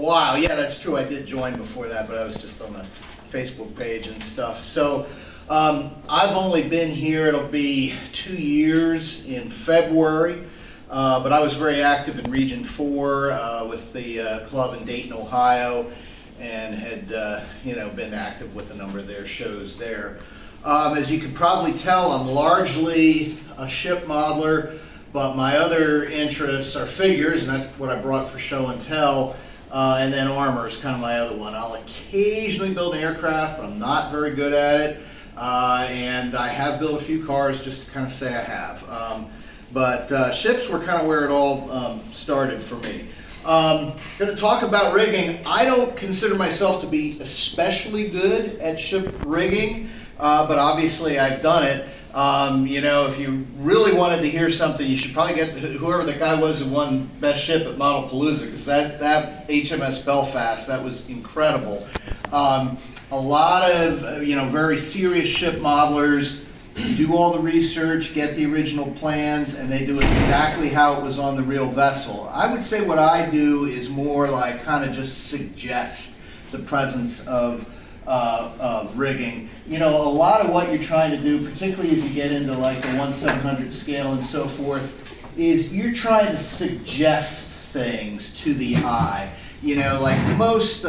while. Yeah, that's true. I did join before that, but I was just on the Facebook page and stuff. So I've only been here, it'll be 2 years in February, but I was very active in Region 4 with the club in Dayton, Ohio, and had been active with a number of their shows there. As you can probably tell, I'm largely a ship modeler, but my other interests are figures, and that's what I brought for show and tell, and then armor is kind of my other one. I'll occasionally build an aircraft, but I'm not very good at it, and I have built a few cars just to kind of say I have. But ships were kind of where it all started for me. Going to talk about rigging. I don't consider myself to be especially good at ship rigging, but obviously I've done it. If you really wanted to hear something, you should probably get whoever the guy was who won Best Ship at Model Palooza, because that HMS Belfast, that was incredible. A lot of very serious ship modelers do all the research, get the original plans, and they do it exactly how it was on the real vessel. I would say what I do is more like kind of just suggest the presence of rigging. A lot of what you're trying to do, particularly as you get into like the 1/700 scale and so forth, is you're trying to suggest things to the eye. Like most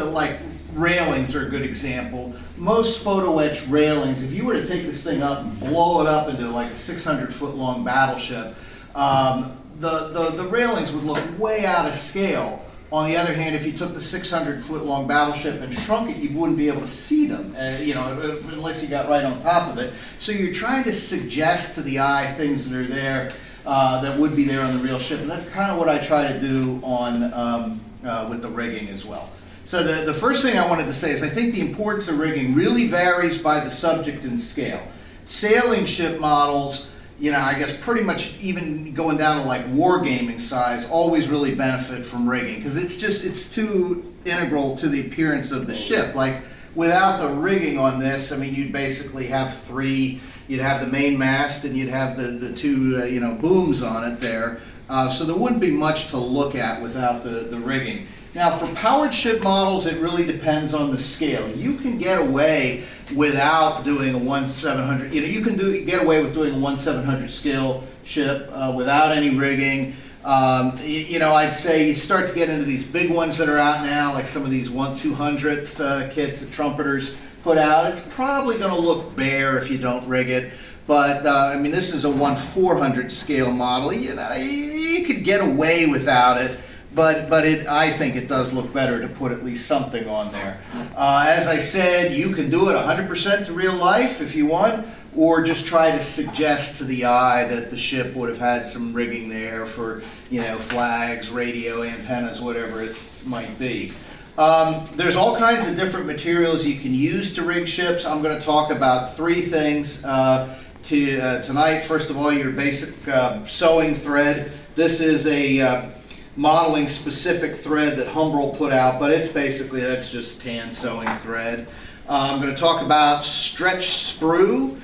railings are a good example. Most photo etch railings, if you were to take this thing up and blow it up into like a 600-foot long battleship, the railings would look way out of scale. On the other hand, if you took the 600-foot long battleship and shrunk it, you wouldn't be able to see them, unless you got right on top of it. So you're trying to suggest to the eye things that are there that would be there on the real ship, and that's kind of what I try to do on with the rigging as well. So the first thing I wanted to say is I think the importance of rigging really varies by the subject and scale. Sailing ship models, I guess pretty much even going down to like wargaming size, always really benefit from rigging, because it's too integral to the appearance of the ship. Like without the rigging on this, I mean, you'd basically have three. You'd have the main mast and you'd have the two booms on it there. So there wouldn't be much to look at without the rigging. Now for powered ship models, it really depends on the scale. You can get away without doing a 1/700, you can get away with doing a 1/700 scale ship without any rigging. I'd say you start to get into these big ones that are out now, like some of these 1/200th kits that trumpeters put out. It's probably going to look bare if you don't rig it. But this is a 1/400 scale model. You could get away without it. But I think it does look better to put at least something on there. As I said, you can do it 100% to real life if you want, or just try to suggest to the eye that the ship would have had some rigging there for, flags, radio, antennas, whatever it might be. There's all kinds of different materials you can use to rig ships. I'm going to talk about three things tonight. First of all, your basic sewing thread. This is a modeling specific thread that Humbrol put out, but that's just tan sewing thread. I'm going to talk about stretch sprue.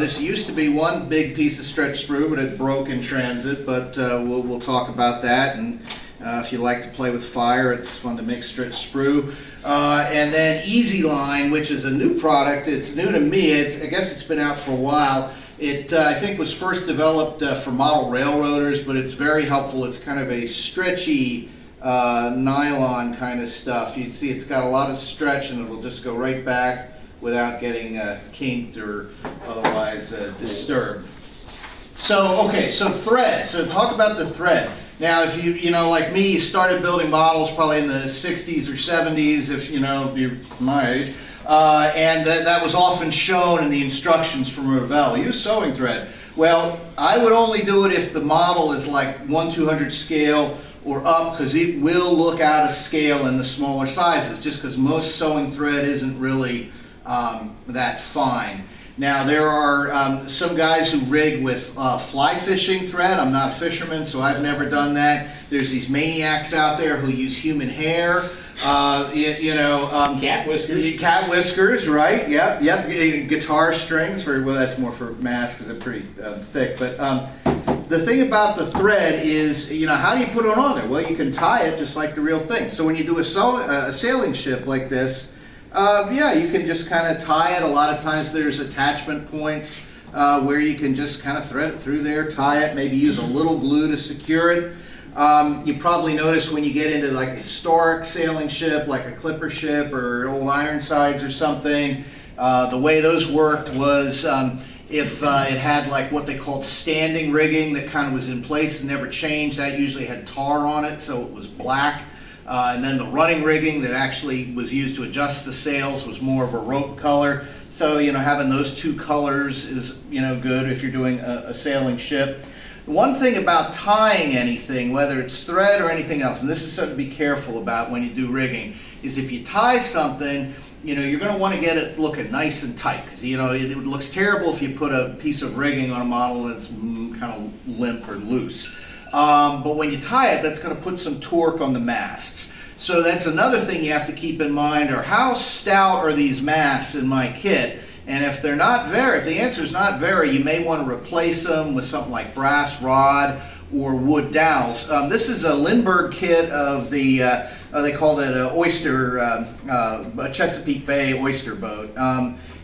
This used to be one big piece of stretch sprue, but it broke in transit, but we'll talk about that. And if you like to play with fire, it's fun to make stretch sprue. And then Easyline, which is a new product. It's new to me. I guess it's been out for a while. It, I think, was first developed for model railroaders, but it's very helpful. It's kind of a stretchy nylon kind of stuff. You can see it's got a lot of stretch, and it will just go right back without getting kinked or otherwise disturbed. So thread. So talk about the thread. Now, if you like me, you started building models probably in the 60s or 70s, if you're my age. And that was often shown in the instructions from Revell. Use sewing thread. Well, I would only do it if the model is like 1/200 scale or up, because it will look out of scale in the smaller sizes, just because most sewing thread isn't really that fine. Now there are some guys who rig with fly fishing thread. I'm not a fisherman, so I've never done that. There's these maniacs out there who use human hair. Cat whiskers. Cat whiskers, right? Yep. Guitar strings. Well, that's more for masks because they're pretty thick. But the thing about the thread is, how do you put it on there? Well, you can tie it just like the real thing. So when you do a sailing ship like this, yeah, you can just kind of tie it. A lot of times there's attachment points where you can just kind of thread it through there, tie it, maybe use a little glue to secure it. You probably notice when you get into like a historic sailing ship, like a clipper ship or old Ironsides or something, the way those worked was if it had like what they called standing rigging that kind of was in place and never changed, that usually had tar on it, so it was black. And then the running rigging that actually was used to adjust the sails was more of a rope color. So, having those two colors is, good if you're doing a sailing ship. One thing about tying anything, whether it's thread or anything else, and this is something to be careful about when you do rigging, is if you tie something, you're going to want to get it looking nice and tight. Because, it looks terrible if you put a piece of rigging on a model and it's kind of limp or loose. But when you tie it, that's going to put some torque on the masts. So that's another thing you have to keep in mind, are how stout are these masts in my kit? And if they're not very, if the answer is not very, you may want to replace them with something like brass rod or wood dowels. This is a Lindbergh kit of the, they called it an oyster, a Chesapeake Bay oyster boat.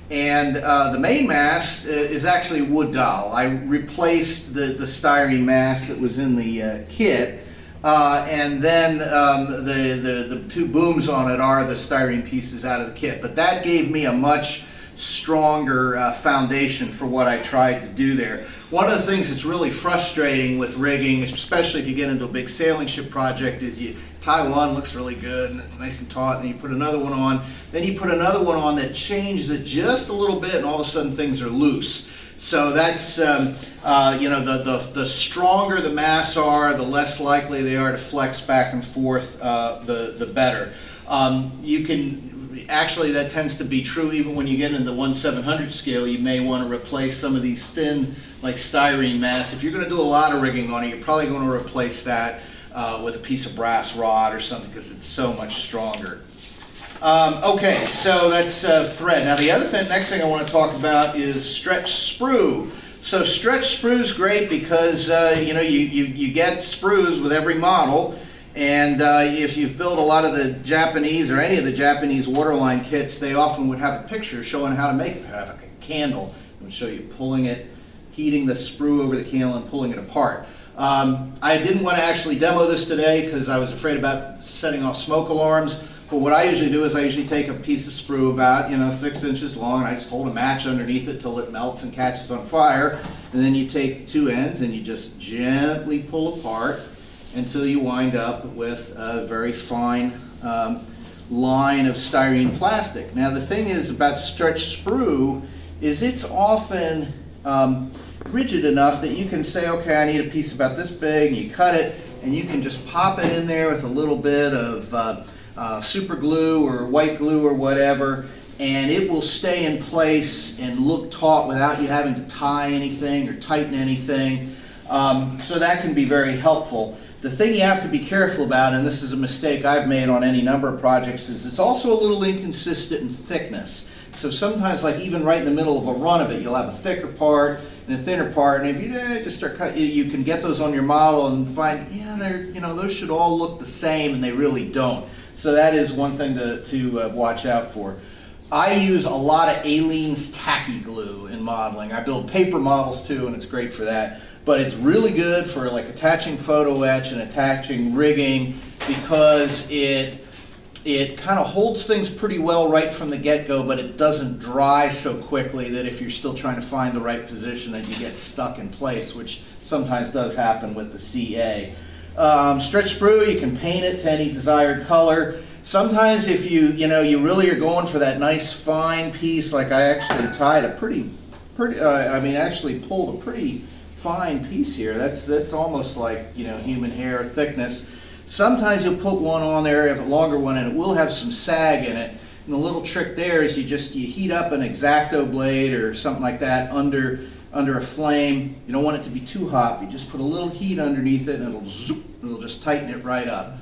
And the main mast is actually a wood dowel. I replaced the styrene mast that was in the kit. And then the two booms on it are the styrene pieces out of the kit. But that gave me a much stronger foundation for what I tried to do there. One of the things that's really frustrating with rigging, especially if you get into a big sailing ship project, is you tie one, looks really good and it's nice and taut, and then you put another one on, then you put another one on that changes it just a little bit, and all of a sudden things are loose. So that's, the stronger the masts are, the less likely they are to flex back and forth, the better. You can, actually that tends to be true even when you get into the 1/700 scale. You may want to replace some of these thin, like styrene masts. If you're going to do a lot of rigging on it, you're probably going to replace that with a piece of brass rod or something, because it's so much stronger. Okay, so that's thread. Now the other thing, next thing I want to talk about is stretch sprue. So stretch sprue is great because you get sprues with every model, and if you've built a lot of the Japanese or any of the Japanese waterline kits, they often would have a picture showing how to make it. Have like a candle. It would show you pulling it, heating the sprue over the candle and pulling it apart. I didn't want to actually demo this today because I was afraid about setting off smoke alarms. But what I usually do is I usually take a piece of sprue about 6 inches long, and I just hold a match underneath it till it melts and catches on fire. And then you take the two ends and you just gently pull apart until you wind up with a very fine line of styrene plastic. Now the thing is about stretch sprue is it's often rigid enough that you can say, okay, I need a piece about this big, and you cut it, and you can just pop it in there with a little bit of super glue or white glue or whatever, and it will stay in place and look taut without you having to tie anything or tighten anything. So that can be very helpful. The thing you have to be careful about, and this is a mistake I've made on any number of projects, is it's also a little inconsistent in thickness. So sometimes, like even right in the middle of a run of it, you'll have a thicker part and a thinner part, and if you just start cutting, you can get those on your model and find, yeah, those should all look the same, and they really don't. So that is one thing to watch out for. I use a lot of Aleene's tacky glue in modeling. I build paper models too, and it's great for that. But it's really good for like attaching photo etch and attaching rigging, because it kind of holds things pretty well right from the get-go, but it doesn't dry so quickly that if you're still trying to find the right position that you get stuck in place, which sometimes does happen with the CA. Stretch sprue, you can paint it to any desired color. Sometimes if you really are going for that nice fine piece, like I actually tied a actually pulled a pretty fine piece here. That's almost like human hair thickness. Sometimes you'll put one on there, a longer one, and it will have some sag in it. And the little trick there is you heat up an X-Acto blade or something like that under a flame. You don't want it to be too hot. You just put a little heat underneath it, and it'll just tighten it right up.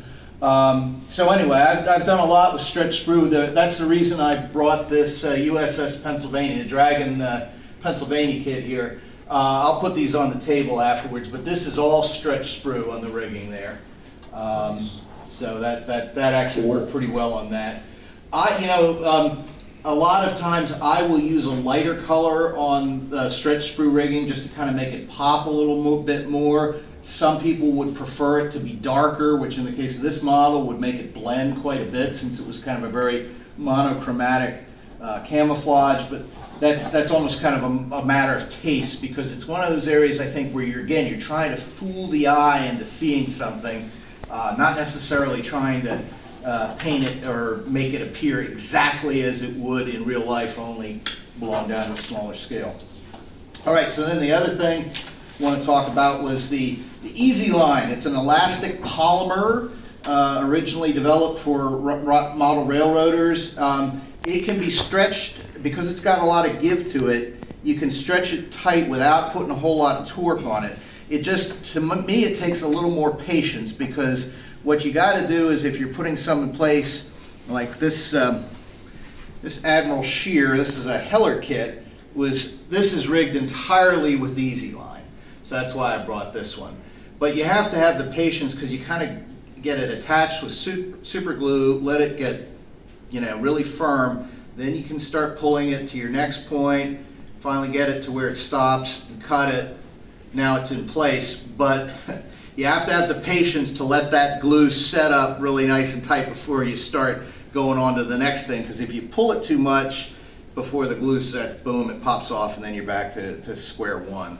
So anyway, I've done a lot with stretch sprue. That's the reason I brought this USS Pennsylvania, the Dragon Pennsylvania kit here. I'll put these on the table afterwards, but this is all stretch sprue on the rigging there. So that actually worked pretty well on that. A lot of times I will use a lighter color on the stretch sprue rigging just to kind of make it pop a little bit more. Some people would prefer it to be darker, which in the case of this model would make it blend quite a bit since it was kind of a very monochromatic camouflage, but that's almost kind of a matter of taste, because it's one of those areas I think where you're trying to fool the eye into seeing something, not necessarily trying to paint it or make it appear exactly as it would in real life, only belong down to a smaller scale. All right, so then the other thing I want to talk about was the Easyline. It's an elastic polymer originally developed for model railroaders. It can be stretched, because it's got a lot of give to it, you can stretch it tight without putting a whole lot of torque on it. It just, to me, it takes a little more patience, because what you got to do is, if you're putting some in place like this, this Admiral Shear, this is a Heller kit, this is rigged entirely with the Easyline. So that's why I brought this one. But you have to have the patience, because you kind of get it attached with super glue, let it get really firm, then you can start pulling it to your next point, finally get it to where it stops and cut it. Now it's in place, but you have to have the patience to let that glue set up really nice and tight before you start going on to the next thing, because if you pull it too much before the glue sets, boom, it pops off and then you're back to square one.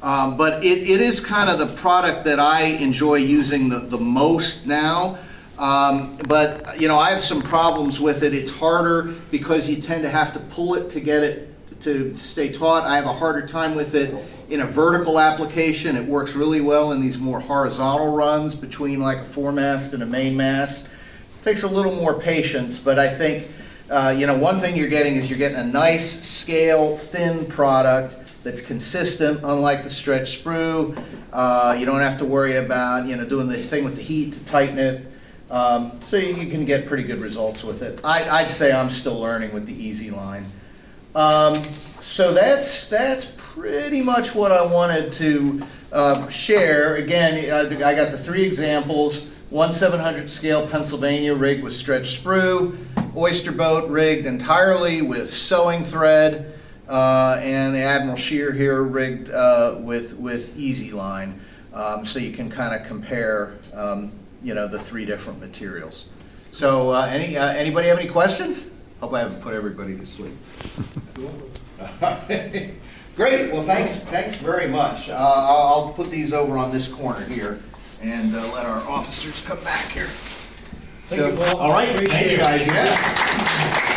But it is kind of the product that I enjoy using the most now. But I have some problems with it. It's harder because you tend to have to pull it to get it to stay taut. I have a harder time with it in a vertical application. It works really well in these more horizontal runs between like a foremast and a mainmast. Takes a little more patience, but I think one thing you're getting is a nice scale, thin product that's consistent, unlike the stretch sprue. You don't have to worry about doing the thing with the heat to tighten it. So you can get pretty good results with it. I'd say I'm still learning with the Easyline. So that's pretty much what I wanted to share. Again, I got the 3 examples. 1/700 scale Pennsylvania rigged with stretch sprue, oyster boat rigged entirely with sewing thread, and the Admiral Shear here rigged with Easyline. So you can kind of compare the 3 different materials. So anybody have any questions? Hope I haven't put everybody to sleep. Great. Well, thanks very much. I'll put these over on this corner here and let our officers come back here. Thank you, Paul. All right. Appreciate Thanks, it. guys. Yeah.